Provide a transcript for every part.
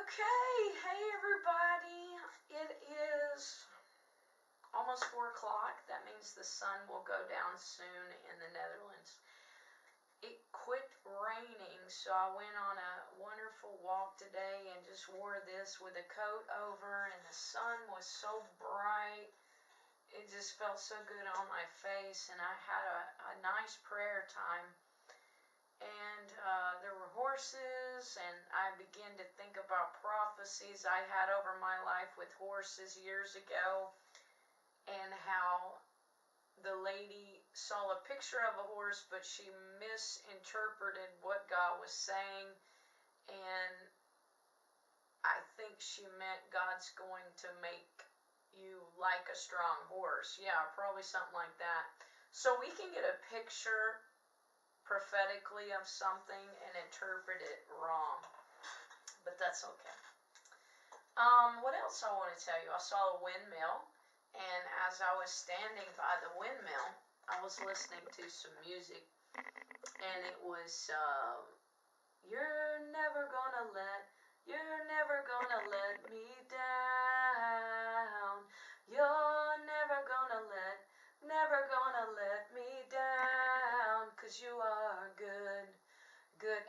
Okay, hey everybody. It is almost 4 o'clock. That means the sun will go down soon in the Netherlands. It quit raining, so I went on a wonderful walk today and just wore this with a coat over, and the sun was so bright. It just felt so good on my face, and I had a nice prayer time. And there were horses, and I began to think about prophecies I had over my life with horses years ago, and how the lady saw a picture of a horse, but she misinterpreted what God was saying, and I think she meant God's going to make you like a strong horse. Yeah, probably something like that. So we can get a picture prophetically of something and interpret it wrong, but that's okay. What else I want to tell you? I saw a windmill, and as I was standing by the windmill, I was listening to some music, and it was you're never gonna let me down. You're never gonna let me down, 'cause you are good.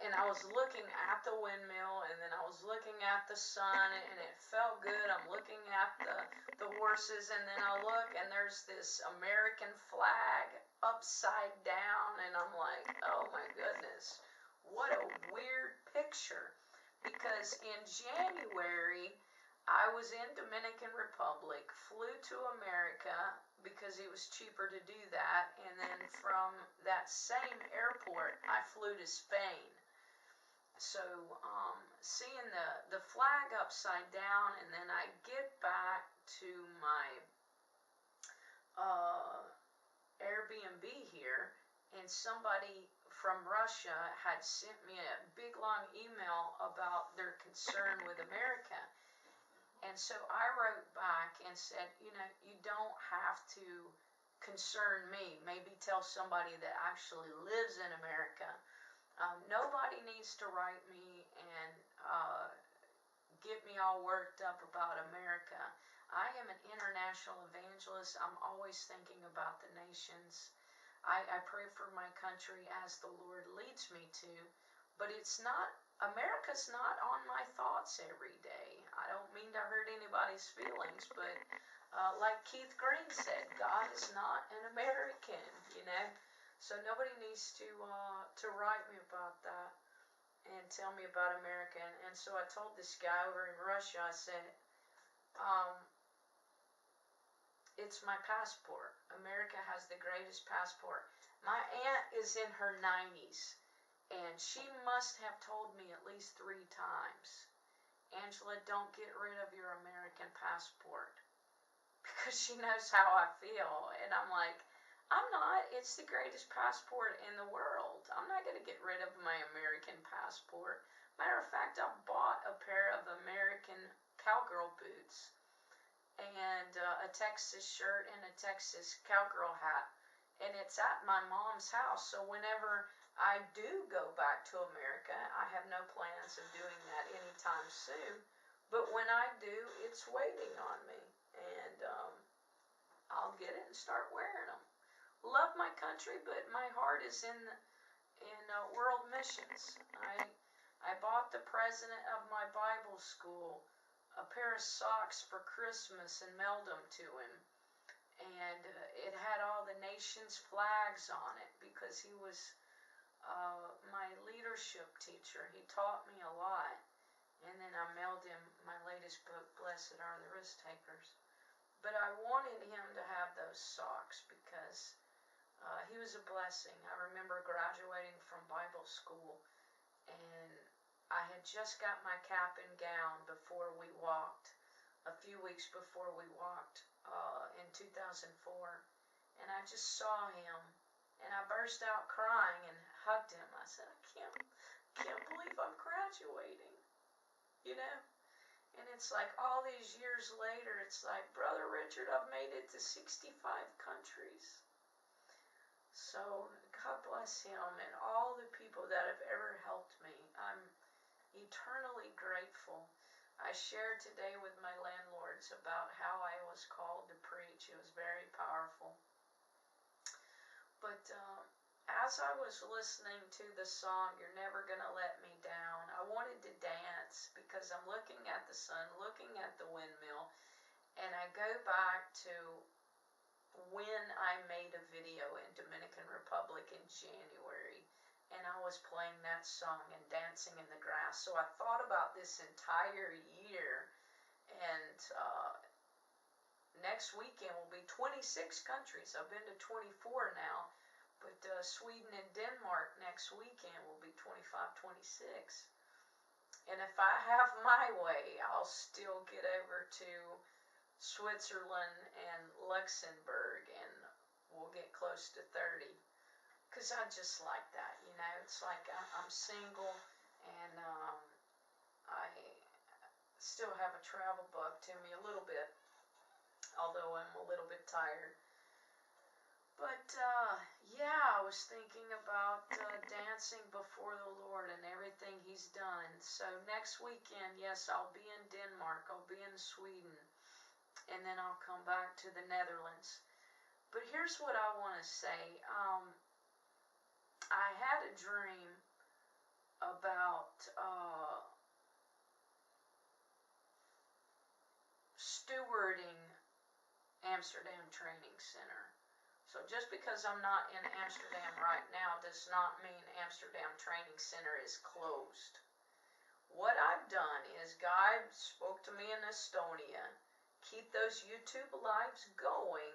And I was looking at the windmill, and then I was looking at the sun, and it felt good. I'm looking at the horses, and then I look, and there's this American flag upside down, and I'm like, oh my goodness, what a weird picture. Because in January, I was in Dominican Republic, flew to America because it was cheaper to do that, and then from that same airport, I flew to Spain. So seeing the flag upside down, and then I get back to my Airbnb here, and somebody from Russia had sent me a big long email about their concern with America. And so I wrote back and said, you don't have to concern me. Maybe tell somebody that actually lives in America. Nobody needs to write me and get me all worked up about America. I am an international evangelist. I'm always thinking about the nations. I pray for my country as the Lord leads me to, but America's not on my thoughts every day. I don't mean to hurt anybody's feelings, but like Keith Green said, God is not an American, So nobody needs to write me about that and tell me about America. And so I told this guy over in Russia, I said, it's my passport. America has the greatest passport. My aunt is in her 90s. And she must have told me at least 3 times, Angela, don't get rid of your American passport. Because she knows how I feel. And I'm like, I'm not. It's the greatest passport in the world. I'm not going to get rid of my American passport. Matter of fact, I bought a pair of American cowgirl boots and a Texas shirt and a Texas cowgirl hat. And it's at my mom's house. So whenever I do go back to America, I have no plans of doing that anytime soon. But when I do, it's waiting on me. And I'll get it and start wearing them. Love my country, but my heart is in world missions. I bought the president of my Bible school a pair of socks for Christmas and mailed them to him. And it had all the nation's flags on it because he was my leadership teacher. He taught me a lot. And then I mailed him my latest book, Blessed Are the Risk Takers. But I wanted him to have those socks because he was a blessing. I remember graduating from Bible school, and I had just got my cap and gown before we walked, a few weeks before we walked in 2004. And I just saw him, and I burst out crying and hugged him. I said, I can't believe I'm graduating, And it's like all these years later, it's like, Brother Richard, I've made it to 65 countries. So God bless him and all the people that have ever helped me. I'm eternally grateful. I shared today with my landlords about how I was called to preach. It was very powerful. But as I was listening to the song, You're Never Gonna Let Me Down, I wanted to dance because I'm looking at the sun, looking at the windmill, and I go back to when I made a video in Dominican Republic in January, and I was playing that song and dancing in the grass. So I thought about this entire year, and next weekend will be 26 countries. I've been to 24 now, but Sweden and Denmark next weekend will be 25, 26. And if I have my way, I'll still get over to Switzerland and Luxembourg, and we'll get close to 30. Because I just like that, you know. It's like I'm single, and I still have a travel bug to me a little bit, although I'm a little bit tired. But yeah, I was thinking about dancing before the Lord and everything He's done. So next weekend, yes, I'll be in Denmark, I'll be in Sweden, and then I'll come back to the Netherlands. But here's what I want to say. I had a dream about stewarding Amsterdam Training Center. So just because I'm not in Amsterdam right now does not mean Amsterdam Training Center is closed. What I've done is God spoke to me in Estonia. Keep those YouTube lives going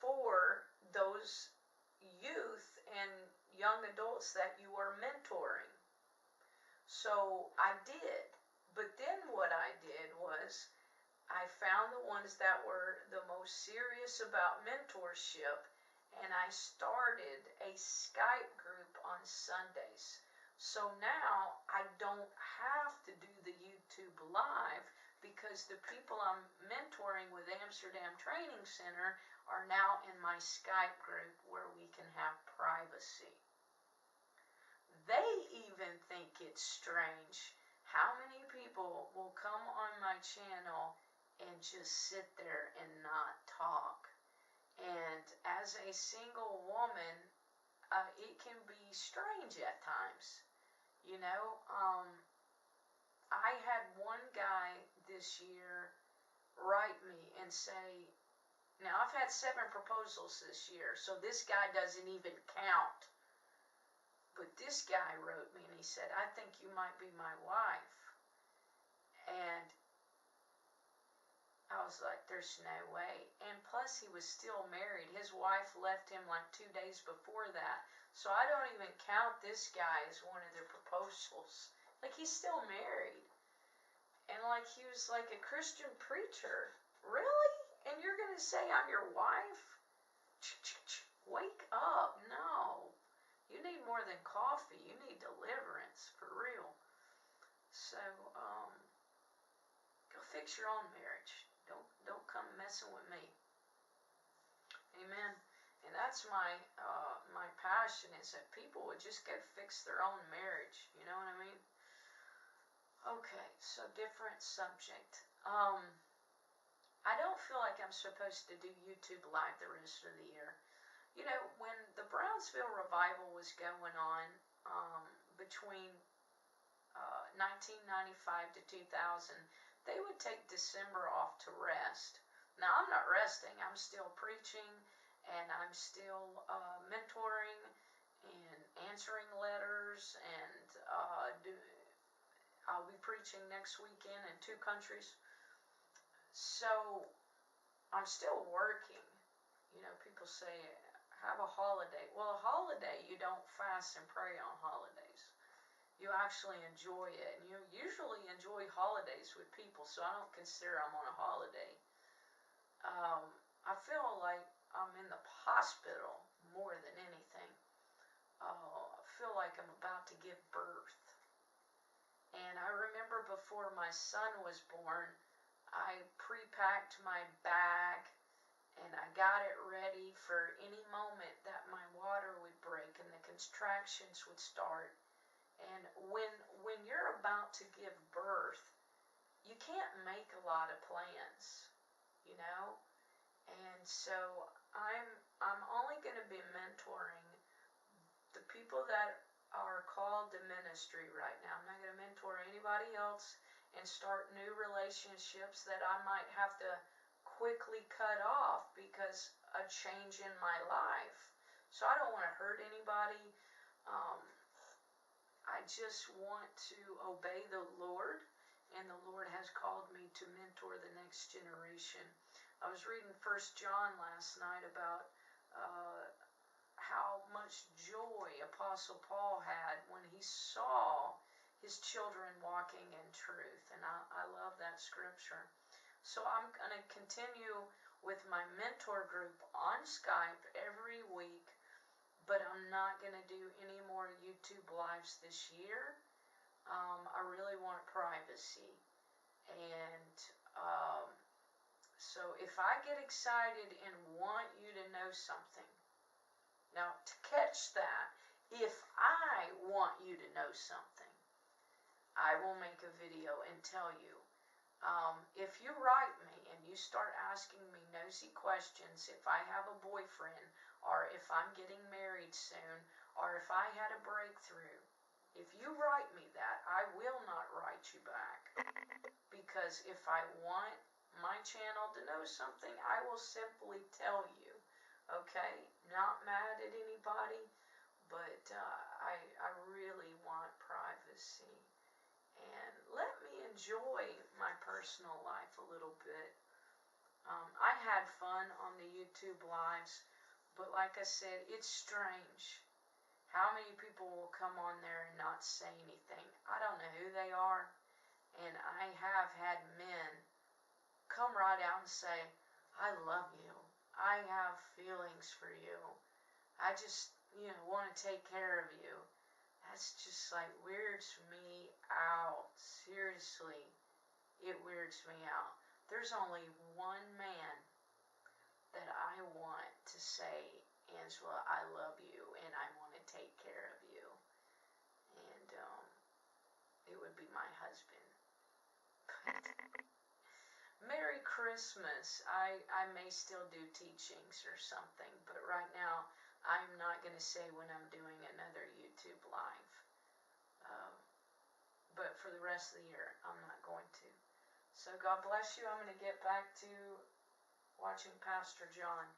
for those youth and young adults that you are mentoring. So I did. But then what I did was I found the ones that were the most serious about mentorship, and I started a Skype group on Sundays. So now I don't have to do the YouTube live because the people I'm mentoring with Amsterdam Training Center are now in my Skype group where we can have privacy. They even think it's strange how many people will come on my channel and just sit there and not talk. And as a single woman, it can be strange at times. You know, I had one guy this year write me and say, now I've had 7 proposals this year, so this guy doesn't even count. But this guy wrote me and he said, I think you might be my wife. And I was like, there's no way. And plus he was still married. His wife left him like 2 days before that. So I don't even count this guy as one of their proposals. Like, he's still married. And like, he was like a Christian preacher. Really? And you're going to say I'm your wife? Wake up. No. You need more than coffee. You need deliverance, for real. So, go fix your own marriage. Don't come messing with me. Amen. And that's my my passion, is that people would just go fix their own marriage. You know what I mean? Okay, so different subject. I don't feel like I'm supposed to do YouTube live the rest of the year. You know, when the Brownsville revival was going on between 1995 to 2000, they would take December off to rest. Now, I'm not resting. I'm still preaching, and I'm still mentoring and answering letters, and I'll be preaching next weekend in 2 countries. So I'm still working. You know, people say, have a holiday. Well, a holiday, you don't fast and pray on holidays. You actually enjoy it. And you usually enjoy holidays with people, so I don't consider I'm on a holiday. I feel like I'm in the hospital more than anything. I feel like I'm about to give birth. And I remember before my son was born, I pre-packed my bag and I got it ready for any moment that my water would break and the contractions would start. And when you're about to give birth, you can't make a lot of plans, you know? And so I'm only going to be mentoring the people that are called to ministry right now. I'm not going to mentor anybody else and start new relationships that I might have to quickly cut off because a change in my life. So I don't want to hurt anybody. Um, I just want to obey the Lord, and the Lord has called me to mentor the next generation. I was reading 1 John last night about how much joy Apostle Paul had when he saw his children walking in truth, and I love that scripture. So I'm going to continue with my mentor group on Skype every week, but I'm not going to do any more YouTube lives this year. I really want privacy. And so if I get excited and want you to know something, now to catch that, if I want you to know something, I will make a video and tell you. If you write me and you start asking me nosy questions, if I have a boyfriend, or if I'm getting married soon, or if I had a breakthrough, if you write me that, I will not write you back. Because if I want my channel to know something, I will simply tell you. Okay? Not mad at anybody, but I really want privacy. And let me enjoy my personal life a little bit. I had fun on the YouTube lives, but like I said, it's strange. How many people will come on there and not say anything? I don't know who they are, and I have had men come right out and say, I love you. I have feelings for you. I just, want to take care of you. That's just like weirds me out. Seriously, it weirds me out. There's only one man that I want to say, Angela, I love you and I want to take care of you. And it would be my husband. Merry Christmas. I may still do teachings or something, but right now I'm not going to say when I'm doing another YouTube live. But for the rest of the year, I'm not going to. So God bless you. I'm going to get back to watching Pastor John.